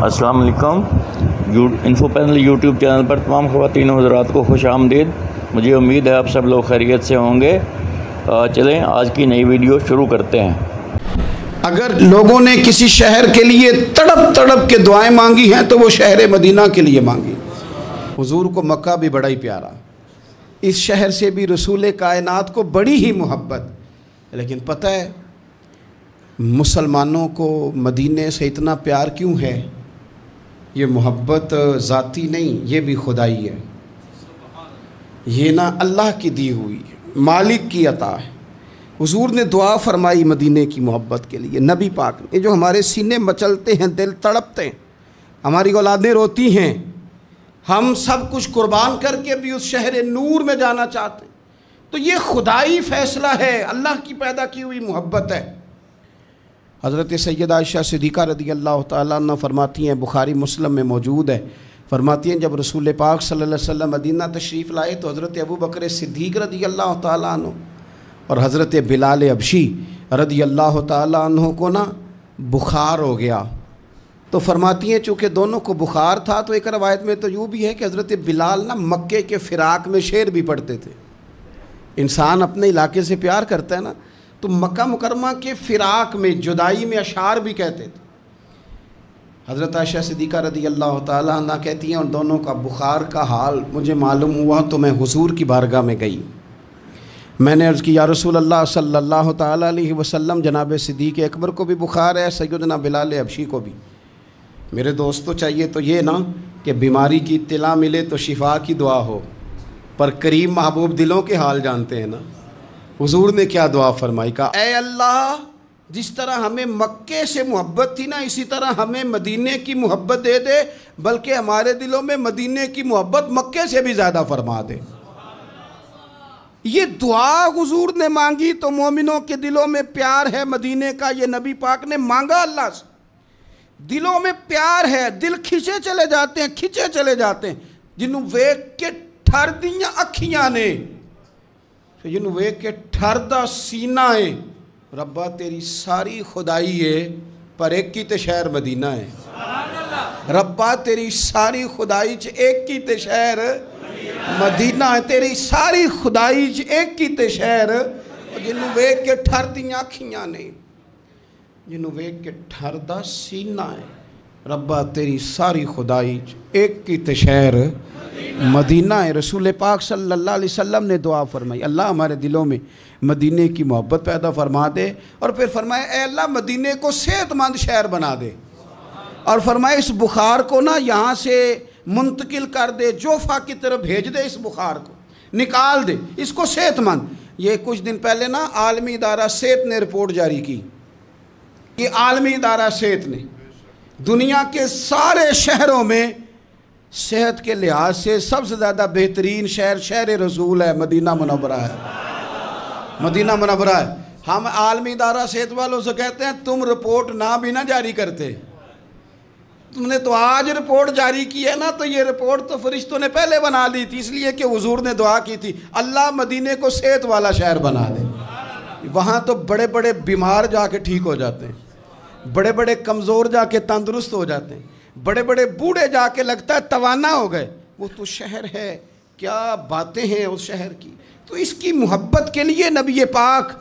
السلام علیکم۔ Info panel YouTube channel پر تمام خواتین و حضرات کو خوش آمدید۔ مجھے امید ہے آپ سب لوگ خیریت سے ہوں گے۔ چلیں آج کی نئی ویڈیو شروع کرتے ہیں۔ اگر لوگوں نے کسی شہر کے لیے تڑپ تڑپ کے دعائیں مانگی ہیں تو وہ شہر مدینہ کے لیے مانگی۔ حضور کو مکہ بھی بڑا ہی پیارا، اس شہر سے بھی رسول کائنات کو بڑی ہی محبت، لیکن پتہ ہے مسلمانوں کو مدینے سے اتنا پیار کیوں ہے؟ یہ محبت ذاتی نہیں، یہ بھی خدائی ہے۔ یہ نہ اللہ کی دی ہوئی ہے، مالک کی عطا ہے۔ حضور نے دعا فرمائی مدینے کی محبت کے لیے، نبی پاک نے، جو ہمارے سینے مچلتے ہیں، دل تڑپتے ہیں، ہماری اولادیں روتی ہیں، ہم سب کچھ قربان کر کے بھی اس شہر نور میں جانا چاہتے ہیں، تو یہ خدائی فیصلہ ہے، اللہ کی پیدا کی ہوئی محبت ہے۔ حضرت سیدہ عائشہ صدیقہ رضی اللہ تعالیٰ عنہ فرماتی ہیں، بخاری مسلم میں موجود ہے، فرماتی ہیں جب رسول پاک صلی اللہ علیہ وسلم مدینہ تشریف لائے تو حضرت ابو بکر صدیق رضی اللہ تعالیٰ عنہ اور حضرت بلال حبشی رضی اللہ تعالیٰ عنہ کو نا بخار ہو گیا۔ تو فرماتی ہیں چونکہ دونوں کو بخار تھا تو ایک روایت میں تو یوں بھی ہے کہ حضرت بلال نا مکے کے فراق میں شعر بھی پڑھتے تھے۔ انسان اپنے علاقے سے پیار کرتا ہے نا، تو مکہ مکرمہ کے فراق میں، جدائی میں اشعار بھی کہتے تھے۔ حضرت عائشہ صدیقہ رضی اللہ تعالیٰ عنہ کہتی ہیں ان دونوں کا بخار کا حال مجھے معلوم ہوا تو میں حضور کی بارگاہ میں گئی، میں نے عرض کی یا رسول اللہ صلی اللہ تعالیٰ علیہ وسلم، جناب صدیق اکبر کو بھی بخار ہے، سیدنا بلال حبشی کو بھی، میرے دوستو چاہیے تو یہ نا کہ بیماری کی اطلاع ملے تو شفا کی دعا ہو، پر کریم محبوب دلوں کے حال جانتے ہیں نا۔ حضور نے کیا دعا فرمائی، کہا اے اللہ جس طرح ہمیں مکے سے محبت تھی نا، اسی طرح ہمیں مدینے کی محبت دے دے، بلکہ ہمارے دلوں میں مدینے کی محبت مکے سے بھی زیادہ فرما دے۔ یہ دعا حضور نے مانگی تو مومنوں کے دلوں میں پیار ہے مدینے کا، یہ نبی پاک نے مانگا اللہ سے، دلوں میں پیار ہے، دل کھچے چلے جاتے ہیں جنہوں ویک کے ٹھر دیاں اکھیاں نے، جنہوں ویک کے ٹھر دا سینہ ہے، ربا تیری ساری خدائی ہے پر ایک کی تے شہر مدینہ ہے، ربا تیری ساری خدائی چ ایک کی تے شہر مدینہ ہے، تیری ساری خدائی چ ایک کی تے شہر، جنہوں ویک کے ٹھر دیاں اکھیاں نے، جنہوں ویک کے ٹھر دا سینہ ہے، ربا تیری ساری خدائی چ ایک کی تے شہر مدینہ ہے۔ رسول پاک صلی اللہ علیہ وسلم نے دعا فرمائی، اللہ ہمارے دلوں میں مدینے کی محبت پیدا فرما دے، اور پھر فرمائے اے اللہ مدینے کو صحت مند شہر بنا دے، اور فرمائے اس بخار کو نا یہاں سے منتقل کر دے، جوفا کی طرف بھیج دے، اس بخار کو نکال دے، اس کو صحت مند۔ یہ کچھ دن پہلے نا عالمی ادارہ صحت نے رپورٹ جاری کی، یہ عالمی ادارہ صحت نے دنیا کے سارے شہروں میں صحت کے لحاظ سے سب سے زیادہ بہترین شہر رسول ہے، مدینہ منورہ ہے، مدینہ منورہ ہے۔ ہم عالمی ادارہ صحت والوں سے کہتے ہیں تم رپورٹ نہ بھی نہ جاری کرتے، تم نے تو آج رپورٹ جاری کی ہے نا، تو یہ رپورٹ تو فرشتوں نے پہلے بنا لی تھی، اس لیے کہ حضور نے دعا کی تھی اللہ مدینے کو صحت والا شہر بنا دے۔ وہاں تو بڑے بڑے بیمار جا کے ٹھیک ہو جاتے ہیں، بڑے بڑے کمزور جا کے تندرست ہو جاتے ہیں، بڑے بڑے بوڑھے جا کے لگتا ہے توانا ہو گئے۔ وہ تو شہر ہے، کیا باتیں ہیں اس شہر کی۔ تو اس کی محبت کے لیے نبی پاک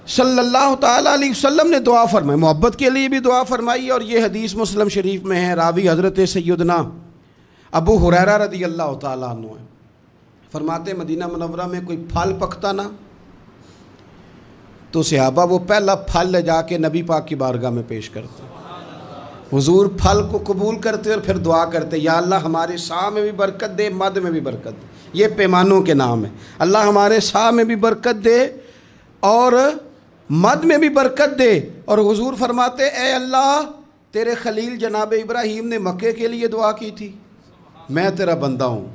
صلی اللہ تعالیٰ علیہ وسلم نے دعا فرمائی، محبت کے لیے بھی دعا فرمائی، اور یہ حدیث مسلم شریف میں ہے، راوی حضرت سیدنا ابو ہریرہ رضی اللہ تعالیٰ عنہ ہے، فرماتے مدینہ منورہ میں کوئی پھل پکتا نا تو صحابہ وہ پہلا پھل لے جا کے نبی پاک کی بارگاہ میں پیش کرتے، حضور پھل کو قبول کرتے اور پھر دعا کرتے یا اللہ ہمارے سا میں بھی برکت دے، مد میں بھی برکت دے، یہ پیمانوں کے نام ہے، اللہ ہمارے سا میں بھی برکت دے اور مد میں بھی برکت دے۔ اور حضور فرماتے اے اللہ تیرے خلیل جناب ابراہیم نے مکے کے لیے دعا کی تھی، میں تیرا بندہ ہوں،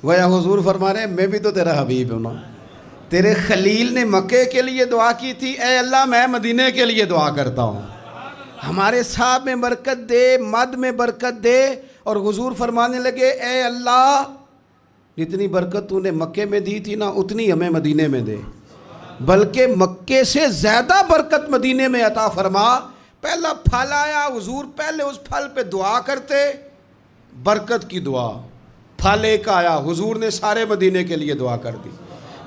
گویا حضور فرما رہے ہیں میں بھی تو تیرا حبیب ہوں نا، تیرے خلیل نے مکے کے لیے دعا کی تھی، اے اللہ میں مدینے کے لیے دعا کرتا ہوں، ہمارے صاحب میں برکت دے، مد میں برکت دے۔ اور حضور فرمانے لگے اے اللہ جتنی برکت تو نے مکے میں دی تھی نا اتنی ہمیں مدینے میں دے، بلکہ مکے سے زیادہ برکت مدینے میں عطا فرما، پہلا پھل آیا، حضور پہلے اس پھل پہ دعا کرتے، برکت کی دعا. پھل ایک آیا، حضور نے سارے مدینے کے لیے دعا کر دی،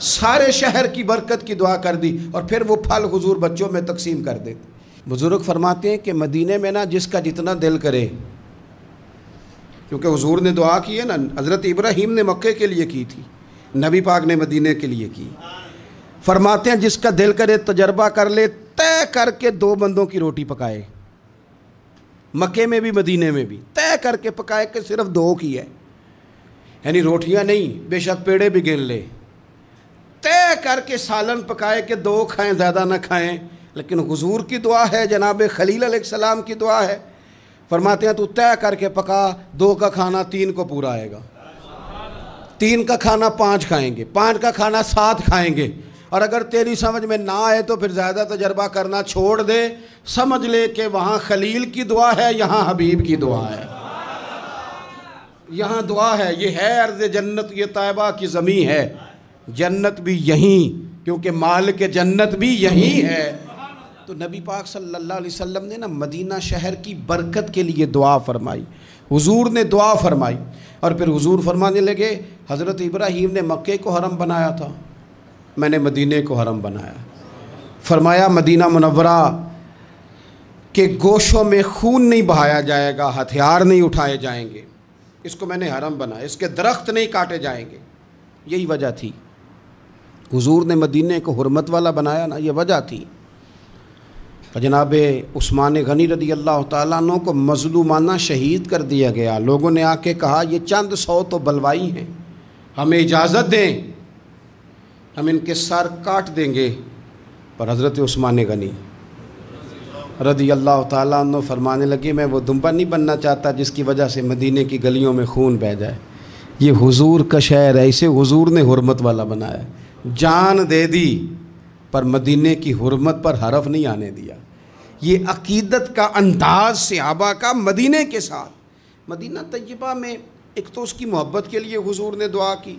سارے شہر کی برکت کی دعا کر دی، اور پھر وہ پھل حضور بچوں میں تقسیم کر دیتے. بزرگ فرماتے ہیں کہ مدینے میں نا جس کا جتنا دل کرے، کیونکہ حضور نے دعا کی ہے نا، حضرت ابراہیم نے مکے کے لیے کی تھی، نبی پاک نے مدینے کے لیے کی. فرماتے ہیں جس کا دل کرے تجربہ کر لے، طے کر کے 2 بندوں کی روٹی پکائے، مکے میں بھی مدینے میں بھی طے کر کے پکائے کہ صرف 2 کی ہے، یعنی روٹیاں نہیں، بے شک پیڑے بھی گن لے. طے کر کے سالن پکائے کہ 2 کھائیں، زیادہ نہ کھائیں. لیکن حضور کی دعا ہے، جناب خلیل علیہ السلام کی دعا ہے. فرماتے ہیں تو طے کر کے پکا، 2 کا کھانا 3 کو پورا آئے گا، 3 کا کھانا 5 کھائیں گے، 5 کا کھانا 7 کھائیں گے. اور اگر تیری سمجھ میں نہ آئے تو پھر زیادہ تجربہ کرنا چھوڑ دے، سمجھ لے کہ وہاں خلیل کی دعا ہے، یہاں حبیب کی دعا ہے. یہاں دعا ہے، یہ ہے ارض جنت، یہ طیبہ کی زمین ہے، جنت بھی یہیں، کیونکہ مالک جنت بھی یہیں ہے. تو نبی پاک صلی اللہ علیہ وسلم نے نا مدینہ شہر کی برکت کے لیے دعا فرمائی، حضور نے دعا فرمائی. اور پھر حضور فرمانے لگے حضرت ابراہیم نے مکے کو حرم بنایا تھا، میں نے مدینے کو حرم بنایا. فرمایا مدینہ منورہ کے گوشوں میں خون نہیں بہایا جائے گا، ہتھیار نہیں اٹھائے جائیں گے، اس کو میں نے حرم بنایا، اس کے درخت نہیں کاٹے جائیں گے. یہی وجہ تھی حضور نے مدینے کو حرمت والا بنایا نا، یہ وجہ تھی. جناب عثمان غنی رضی اللہ تعالیٰ عنہ کو مظلومانہ شہید کر دیا گیا. لوگوں نے آ کے کہا یہ چند 100 تو بلوائی ہیں، ہمیں اجازت دیں، ہم ان کے سر کاٹ دیں گے. پر حضرت عثمان غنی رضی اللہ تعالیٰ عنہ فرمانے لگے میں وہ دمبا نہیں بننا چاہتا جس کی وجہ سے مدینے کی گلیوں میں خون بہہ جائے. یہ حضور کا شہر ہے، اسے حضور نے حرمت والا بنایا. جان دے دی پر مدینے کی حرمت پر حرف نہیں آنے دیا. یہ عقیدت کا انداز صحابہ کا مدینے کے ساتھ. مدینہ طیبہ میں ایک تو اس کی محبت کے لیے حضور نے دعا کی،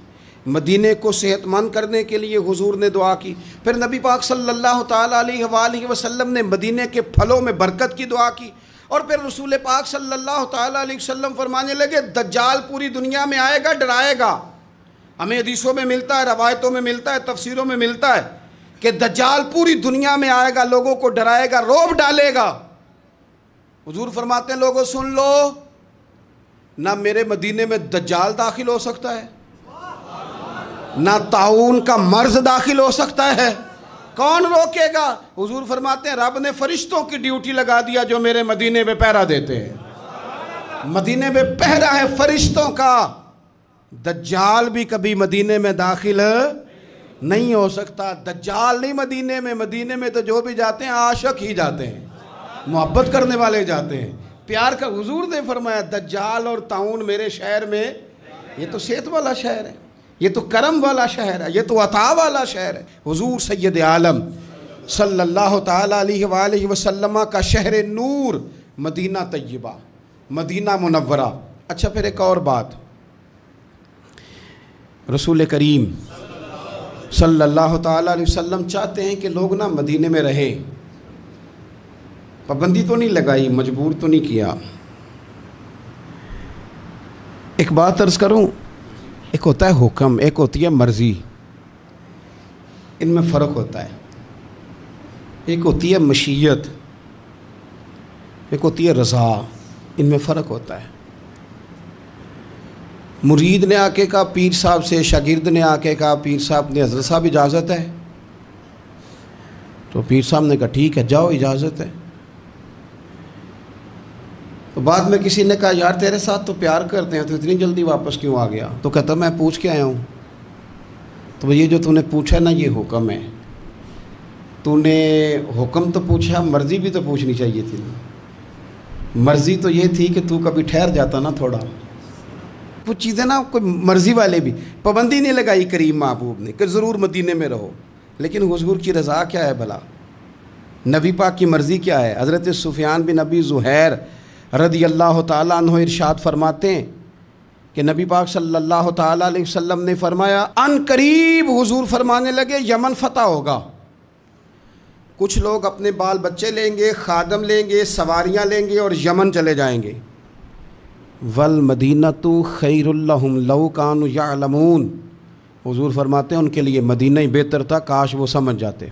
مدینے کو صحت مند کرنے کے لیے حضور نے دعا کی. پھر نبی پاک صلی اللہ تعالیٰ علیہ وآلہ وسلم نے مدینے کے پھلوں میں برکت کی دعا کی. اور پھر رسول پاک صلی اللہ تعالیٰ علیہ وسلم فرمانے لگے دجال پوری دنیا میں آئے گا، ڈرائے گا. ہمیں حدیثوں میں ملتا ہے، روایتوں میں ملتا ہے، تفسیروں میں ملتا ہے کہ دجال پوری دنیا میں آئے گا، لوگوں کو ڈرائے گا، رعب ڈالے گا. حضور فرماتے ہیں لوگوں سن لو، نہ میرے مدینے میں دجال داخل ہو سکتا ہے، نہ طاعون کا مرض داخل ہو سکتا ہے. کون روکے گا؟ حضور فرماتے ہیں رب نے فرشتوں کی ڈیوٹی لگا دیا جو میرے مدینے میں پہرا دیتے ہیں. مدینے میں پہرا ہے فرشتوں کا. دجال بھی کبھی مدینے میں داخل نہیں ہو سکتا. دجال نہیں مدینے میں، مدینے میں تو جو بھی جاتے ہیں عاشق ہی جاتے ہیں، محبت کرنے والے جاتے ہیں، پیار کا. حضور نے فرمایا دجال اور طاعون میرے شہر میں، یہ تو صحت والا شہر ہے، یہ تو کرم والا شہر ہے، یہ تو عطا والا شہر ہے. حضور سید عالم صلی اللہ تعالیٰ علیہ وآلہ وسلم کا شہر نور مدینہ طیبہ، مدینہ منورہ. اچھا پھر ایک اور بات، رسول کریم صلی اللہ تعالیٰ علیہ وسلم چاہتے ہیں کہ لوگ نا مدینے میں رہیں. پابندی تو نہیں لگائی، مجبور تو نہیں کیا. ایک بات عرض کروں، ایک ہوتا ہے حکم، ایک ہوتی ہے مرضی. ان میں فرق ہوتا ہے. ایک ہوتی ہے مشیت، ایک ہوتی ہے رضا. ان میں فرق ہوتا ہے. مرید نے آ کے کہا پیر صاحب سے، شاگرد نے آ کے کہا پیر صاحب نے حضرت صاحب اجازت ہے، تو پیر صاحب نے کہا ٹھیک ہے جاؤ اجازت ہے. تو بعد میں کسی نے کہا یار تیرے ساتھ تو پیار کرتے ہیں تو اتنی جلدی واپس کیوں آ گیا؟ تو کہتا میں پوچھ کے آیا ہوں. تو یہ جو تو نے پوچھا نا یہ حکم ہے. تو نے حکم تو پوچھا، مرضی بھی تو پوچھنی چاہیے تھی نا. مرضی تو یہ تھی کہ تو کبھی ٹھہر جاتا نا تھوڑا. کچھ چیزیں نا کوئی مرضی والے بھی، پابندی نہیں لگائی کریم محبوب نے کہ ضرور مدینے میں رہو. لیکن حضور کی رضا کیا ہے بھلا؟ نبی پاک کی مرضی کیا ہے؟ حضرت سفیان بن ابی زہیر رضی اللہ تعالیٰ عنہ ارشاد فرماتے ہیں کہ نبی پاک صلی اللہ تعالیٰ علیہ وسلم نے فرمایا ان قریب، حضور فرمانے لگے یمن فتح ہوگا. کچھ لوگ اپنے بال بچے لیں گے، خادم لیں گے، سواریاں لیں گے اور یمن چلے جائیں گے۔ والمدینۃ خیر لہم لو کانوا یعلمون، حضور فرماتے ہیں ان کے لیے مدینہ ہی بہتر تھا، کاش وہ سمجھ جاتے۔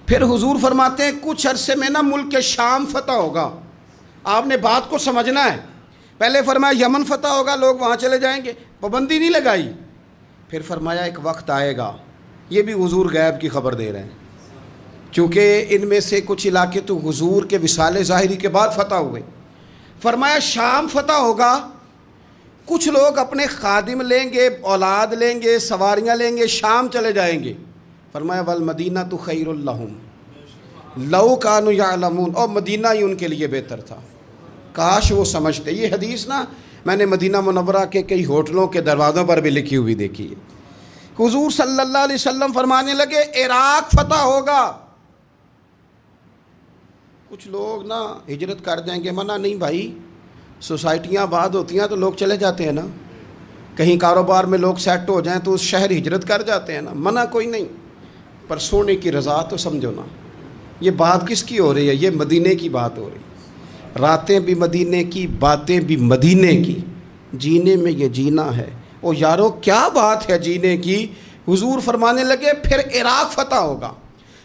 پھر حضور فرماتے ہیں کچھ عرصے میں نا ملک شام فتح ہوگا، آپ نے بات کو سمجھنا ہے۔ پہلے فرمایا یمن فتح ہوگا، لوگ وہاں چلے جائیں گے، پابندی نہیں لگائی۔ پھر فرمایا ایک وقت آئے گا، یہ بھی حضور غیب کی خبر دے رہے ہیں، چونکہ ان میں سے کچھ علاقے تو حضور کے وصال ظاہری کے بعد فتح ہوئے۔ فرمایا شام فتح ہوگا، کچھ لوگ اپنے خادم لیں گے، اولاد لیں گے، سواریاں لیں گے، شام چلے جائیں گے۔ فرمایا والمدینۃ خیر لہم لو کانوا یعلمون، اور مدینہ ہی ان کے لیے بہتر تھا، کاش وہ سمجھتے۔ یہ حدیث نا میں نے مدینہ منورہ کے کئی ہوٹلوں کے دروازوں پر بھی لکھی ہوئی دیکھی ہے۔ حضور صلی اللہ علیہ وسلم فرمانے لگے عراق فتح ہوگا، کچھ لوگ نا ہجرت کر جائیں گے، منع نہیں بھائی، سوسائٹیاں آباد ہوتی ہیں تو لوگ چلے جاتے ہیں نا، کہیں کاروبار میں لوگ سیٹ ہو جائیں تو اس شہر ہجرت کر جاتے ہیں نا، منع کوئی نہیں، پر سونے کی رضا تو سمجھو نا۔ یہ بات کس کی ہو رہی ہے؟ یہ مدینے کی بات ہو رہی ہے، راتیں بھی مدینے کی، باتیں بھی مدینے کی، جینے میں یہ جینا ہے۔ او یارو کیا بات ہے جینے کی؟ حضور فرمانے لگے پھر عراق فتح ہوگا،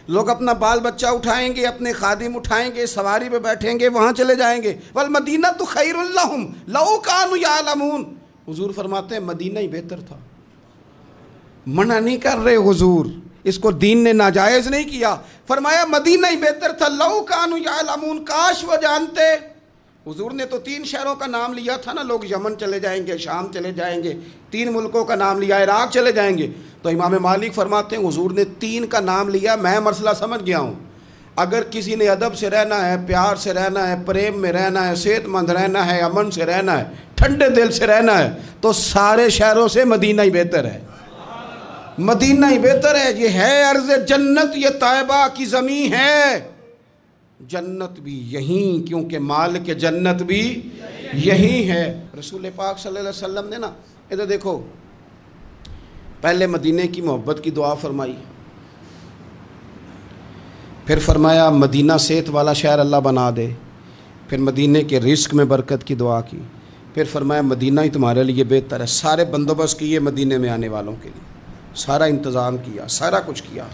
لوگ اپنا بال بچہ اٹھائیں گے، اپنے خادم اٹھائیں گے، سواری پہ بیٹھیں گے، وہاں چلے جائیں گے۔ والمدینۃ خیر لہم لو کانوا یعلمون، حضور فرماتے ہیں مدینہ ہی بہتر تھا۔ منع نہیں کر رہے حضور، اس کو دین نے ناجائز نہیں کیا، فرمایا مدینہ ہی بہتر تھا لو کانوا یعلمون، کاش وہ جانتے۔ حضور نے تو 3 شہروں کا نام لیا تھا نا، لوگ یمن چلے جائیں گے، شام چلے جائیں گے، 3 ملکوں کا نام لیا، عراق چلے جائیں گے۔ تو امام مالک فرماتے ہیں حضور نے 3 کا نام لیا، میں مسئلہ سمجھ گیا ہوں۔ اگر کسی نے ادب سے رہنا ہے، پیار سے رہنا ہے، پریم میں رہنا ہے، صحت مند رہنا ہے، امن سے رہنا ہے، ٹھنڈے دل سے رہنا ہے، تو سارے شہروں سے مدینہ ہی بہتر ہے، مدینہ ہی بہتر ہے۔ یہ ہے ارض جنت، یہ طیبہ کی زمین ہے، جنت بھی یہیں، کیونکہ مالک جنت بھی یہیں ہے۔ رسول پاک صلی اللہ علیہ وسلم نے نا ادھر دیکھو، پہلے مدینے کی محبت کی دعا فرمائی، پھر فرمایا مدینہ صحت والا شہر اللہ بنا دے، پھر مدینے کے رزق میں برکت کی دعا کی، پھر فرمایا مدینہ ہی تمہارے لیے بہتر ہے۔ سارے بندوبست کیے مدینے میں آنے والوں کے لیے، سارا انتظام کیا، سارا کچھ کیا۔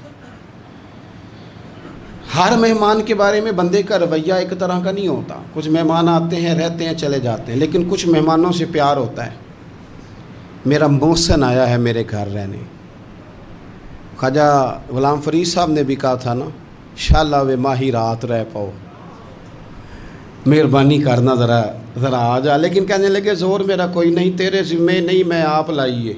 ہر مہمان کے بارے میں بندے کا رویہ ایک طرح کا نہیں ہوتا، کچھ مہمان آتے ہیں، رہتے ہیں، چلے جاتے ہیں، لیکن کچھ مہمانوں سے پیار ہوتا ہے۔ میرا محسن آیا ہے میرے گھر رہنے، خواجہ غلام فرید صاحب نے بھی کہا تھا نا، شالا وے ماہی رات رہ پاؤ، مہربانی کرنا ذرا آ جا، لیکن کہنے لگے زور میرا کوئی نہیں، تیرے ذمے نہیں، میں آپ لائیے،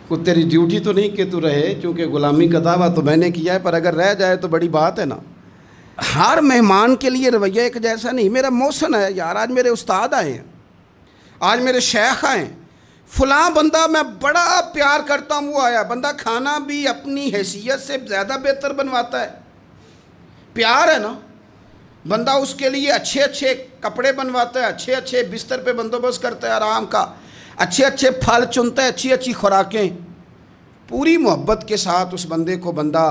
کوئی تیری ڈیوٹی تو نہیں کہ تو رہے، چونکہ غلامی کا دعویٰ تو میں نے کیا ہے، پر اگر رہ جائے تو بڑی بات ہے نا۔ ہر مہمان کے لیے رویہ ایک جیسا نہیں۔ میرا محسن ہے یار، آج میرے استاد آئے ہیں، آج میرے شیخ آئے ہیں، فلاں بندہ میں بڑا پیار کرتا ہوں وہ آیا، بندہ کھانا بھی اپنی حیثیت سے زیادہ بہتر بنواتا ہے، پیار ہے نا، بندہ اس کے لیے اچھے اچھے کپڑے بنواتا ہے، اچھے اچھے بستر پہ بندوبست کرتا ہے آرام کا، اچھے اچھے پھل چنتا ہے، اچھی اچھی خوراکیں، پوری محبت کے ساتھ اس بندے کو بندہ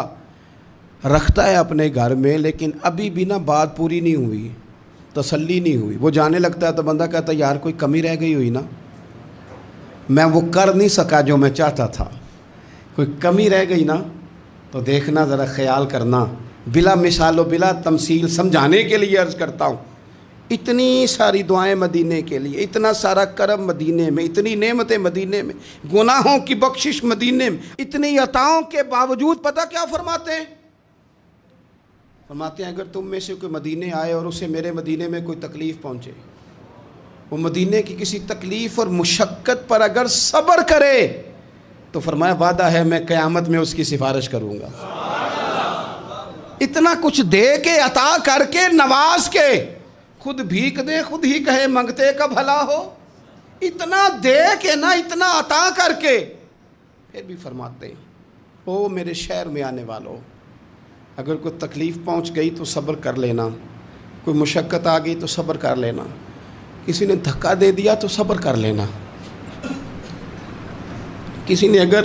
رکھتا ہے اپنے گھر میں۔ لیکن ابھی بھی نا بات پوری نہیں ہوئی، تسلی نہیں ہوئی، وہ جانے لگتا ہے تو بندہ کہتا ہے یار کوئی کمی رہ گئی ہوئی نا، میں وہ کر نہیں سکا جو میں چاہتا تھا، کوئی کمی رہ گئی نا، تو دیکھنا ذرا خیال کرنا۔ بلا مثال و بلا تمثیل سمجھانے کے لیے عرض کرتا ہوں، اتنی ساری دعائیں مدینے کے لیے، اتنا سارا کرم مدینے میں، اتنی نعمتیں مدینے میں، گناہوں کی بخشش مدینے میں، اتنی عطاؤں کے باوجود پتہ کیا فرماتے ہیں؟ فرماتے ہیں اگر تم میں سے کوئی مدینے آئے اور اسے میرے مدینے میں کوئی تکلیف پہنچے، وہ مدینے کی کسی تکلیف اور مشقت پر اگر صبر کرے تو فرمایا وعدہ ہے میں قیامت میں اس کی سفارش کروں گا۔ اتنا کچھ دے کے، عطا کر کے، نواز کے، خود بھیک دے خود ہی کہے منگتے کا بھلا ہو، اتنا دے کے نا، اتنا عطا کر کے، پھر بھی فرماتے ہیں او میرے شہر میں آنے والوں، اگر کوئی تکلیف پہنچ گئی تو صبر کر لینا، کوئی مشقت آ گئی تو صبر کر لینا، کسی نے دھکا دے دیا تو صبر کر لینا، کسی نے اگر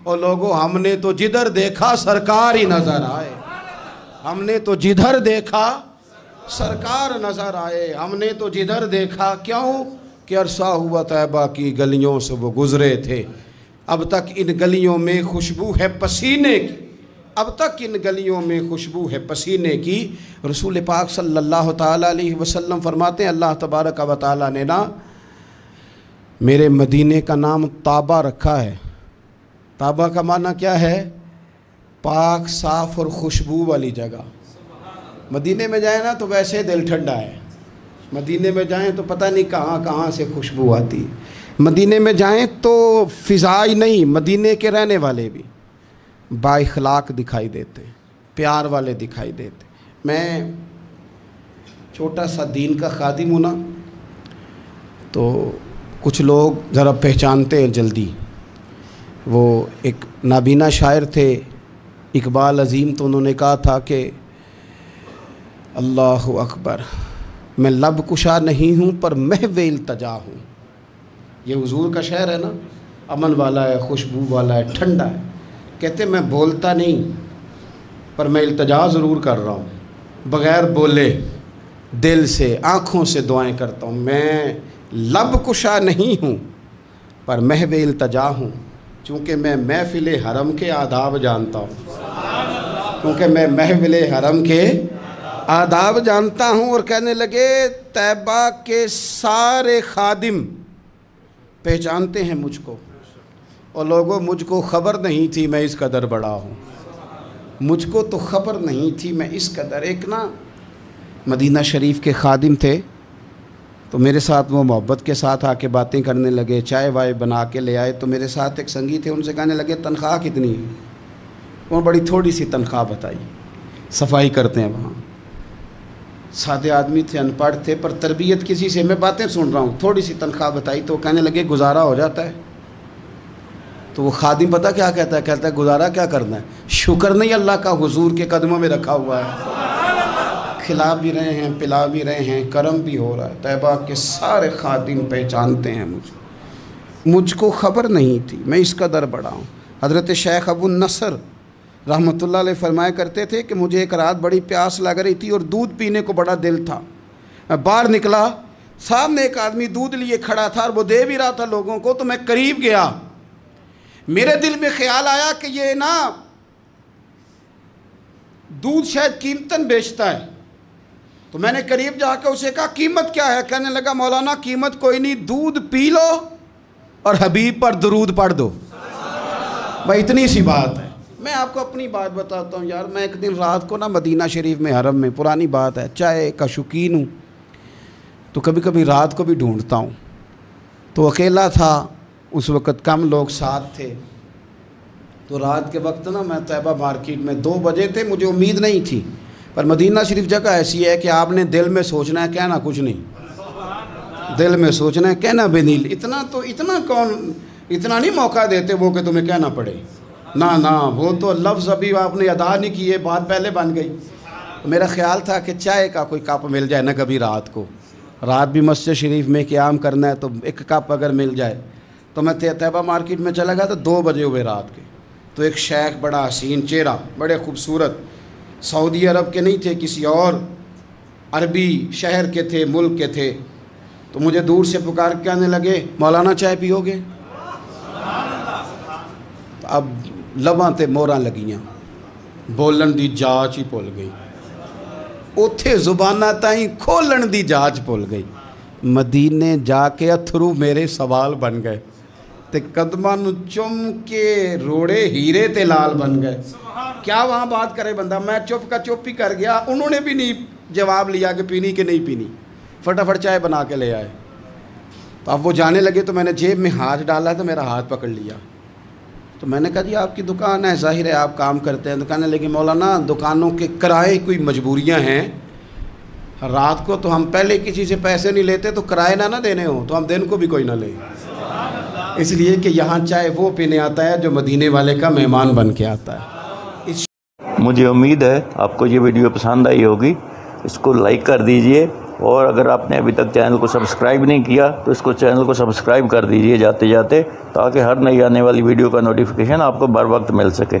اور لوگوں ہم نے تو جدھر دیکھا سرکار ہی نظر آئے، ہم نے تو جدھر دیکھا سرکار نظر آئے، ہم نے تو جدھر دیکھا، کیوں کہ عرصہ ہوا طیبہ کی گلیوں سے وہ گزرے تھے، اب تک ان گلیوں میں خوشبو ہے پسینے کی، اب تک ان گلیوں میں خوشبو ہے پسینے کی۔ رسول پاک صلی اللہ تعالیٰ علیہ وسلم فرماتے ہیں اللہ تبارک و تعالیٰ نے نا میرے مدینے کا نام طابہ رکھا ہے۔ طابہ کا معنی کیا ہے؟ پاک، صاف اور خوشبو والی جگہ۔ مدینے میں جائیں نا تو ویسے دل ٹھنڈا ہے، مدینے میں جائیں تو پتہ نہیں کہاں کہاں سے خوشبو آتی، مدینے میں جائیں تو فضائی نہیں، مدینے کے رہنے والے بھی با اخلاق دکھائی دیتے، پیار والے دکھائی دیتے۔ میں چھوٹا سا دین کا خادم ہوں نا، تو کچھ لوگ ذرا پہچانتے ہیں جلدی۔ وہ ایک نابینا شاعر تھے اقبال عظیم، تو انہوں نے کہا تھا کہ اللہ اکبر، میں لب کشا نہیں ہوں پر محو التجا ہوں۔ یہ حضور کا شعر ہے نا، امن والا ہے، خوشبو والا ہے، ٹھنڈا ہے۔ کہتے میں بولتا نہیں پر میں التجا ضرور کر رہا ہوں، بغیر بولے دل سے آنکھوں سے دعائیں کرتا ہوں۔ میں لب کشا نہیں ہوں پر محو التجا ہوں، چونکہ میں محفل حرم کے آداب جانتا ہوں، کیونکہ میں محفل حرم کے آداب جانتا ہوں۔ اور کہنے لگے طیبہ کے سارے خادم پہچانتے ہیں مجھ کو، اور لوگوں مجھ کو خبر نہیں تھی میں اس قدر بڑا ہوں، مجھ کو تو خبر نہیں تھی میں اس قدر۔ ایک نا مدینہ شریف کے خادم تھے، تو میرے ساتھ وہ محبت کے ساتھ آ کے باتیں کرنے لگے، چائے وائے بنا کے لے آئے۔ تو میرے ساتھ ایک سنگی تھے، ان سے کہنے لگے تنخواہ کتنی ہے؟ وہ بڑی تھوڑی سی تنخواہ بتائی، صفائی کرتے ہیں وہاں، سادے آدمی تھے، ان پڑھ تھے، پر تربیت کسی سے، میں باتیں سن رہا ہوں، تھوڑی سی تنخواہ بتائی۔ تو کہنے لگے گزارا ہو جاتا ہے؟ تو وہ خادم پتہ کیا کہتا ہے؟ کہتا ہے گزارا کیا کرنا ہے، شکر نہیں اللہ کا حضور کے قدموں میں رکھا ہوا ہے، کھلا بھی رہے ہیں، پلا بھی رہے ہیں، کرم بھی ہو رہا ہے۔ طیبہ کے سارے خادم پہچانتے ہیں مجھ کو خبر نہیں تھی میں اس قدر بڑا ہوں۔ حضرت شیخ ابو النصر رحمۃ اللہ علیہ فرمایا کرتے تھے کہ مجھے ایک رات بڑی پیاس لگ رہی تھی اور دودھ پینے کو بڑا دل تھا، میں باہر نکلا، سامنے ایک آدمی دودھ لیے کھڑا تھا اور وہ دے بھی رہا تھا لوگوں کو، تو میں قریب گیا، میرے دل میں خیال آیا کہ یہ نا دودھ شاید قیمتاً بیچتا ہے۔ تو میں نے قریب جا کے اسے کہا قیمت کیا ہے؟ کہنے لگا مولانا قیمت کوئی نہیں، دودھ پی لو اور حبیب پر درود پڑھ دو، بھائی اتنی سی بات ہے۔ میں آپ کو اپنی بات بتاتا ہوں یار، میں ایک دن رات کو نا مدینہ شریف میں حرم میں، پرانی بات ہے، چائے کا شوقین ہوں، تو کبھی کبھی رات کو بھی ڈھونڈتا ہوں، تو اکیلا تھا اس وقت، کم لوگ ساتھ تھے، تو رات کے وقت نا میں طیبہ مارکیٹ میں 2 بجے تھے، مجھے امید نہیں تھی، پر مدینہ شریف جگہ ایسی ہے کہ آپ نے دل میں سوچنا ہے، کہنا کچھ نہیں، دل میں سوچنا ہے، کہنا بھی نہیں، اتنا نہیں موقع دیتے وہ کہ تمہیں کہنا پڑے، نہ وہ تو لفظ ابھی آپ نے ادا نہیں کیے، بات پہلے بن گئی۔ میرا خیال تھا کہ چائے کا کوئی کپ مل جائے نا کبھی رات کو، رات بھی مسجد شریف میں قیام کرنا ہے تو ایک کپ اگر مل جائے، تو میں طیبہ مارکیٹ میں چلا گیا تو 2 بجے ہوئے رات کے، تو ایک شیخ بڑا حسین چہرہ، بڑے خوبصورت، سعودی عرب کے نہیں تھے، کسی اور عربی شہر کے تھے، ملک کے تھے، تو مجھے دور سے پکار کے کہنے لگے مولانا چائے پیو گے؟ اب لباں تے موراں لگیاں، بولن دی جاچ ہی بھول گئی، اوتھے زباناں تائیں کھولن دی جاچ بھول گئی۔ مدینے جا کے اتھرو میرے سوال بن گئے، تے قدماں نو چم کے روڑے ہیرے تے لال بن گئے۔ کیا وہاں بات کرے بندہ، میں چپ کا چپ ہی کر گیا، انہوں نے بھی نہیں جواب لیا کہ پینی کہ نہیں پینی، فٹافٹ چائے بنا کے لے آئے۔ تو اب وہ جانے لگے تو میں نے جیب میں ہاتھ ڈالا تو میرا ہاتھ پکڑ لیا، تو میں نے کہا جی آپ کی دکان ہے، ظاہر ہے آپ کام کرتے ہیں۔ تو کہنے لگے مولانا دکانوں کے کرائے کوئی مجبوریاں ہیں، رات کو تو ہم پہلے کسی سے پیسے نہیں لیتے، تو کرائے نہ دینے ہوں تو ہم دن کو بھی کوئی نہ لیں، اس لیے کہ یہاں چائے وہ پینے آتا ہے جو مدینے والے کا مہمان بن کے آتا ہے۔ مجھے امید ہے آپ کو یہ ویڈیو پسند آئی ہوگی، اس کو لائک کر دیجئے اور اگر آپ نے ابھی تک چینل کو سبسکرائب نہیں کیا تو اس کو چینل کو سبسکرائب کر دیجئے جاتے جاتے، تاکہ ہر نئی آنے والی ویڈیو کا نوٹیفیکیشن آپ کو بر وقت مل سکے۔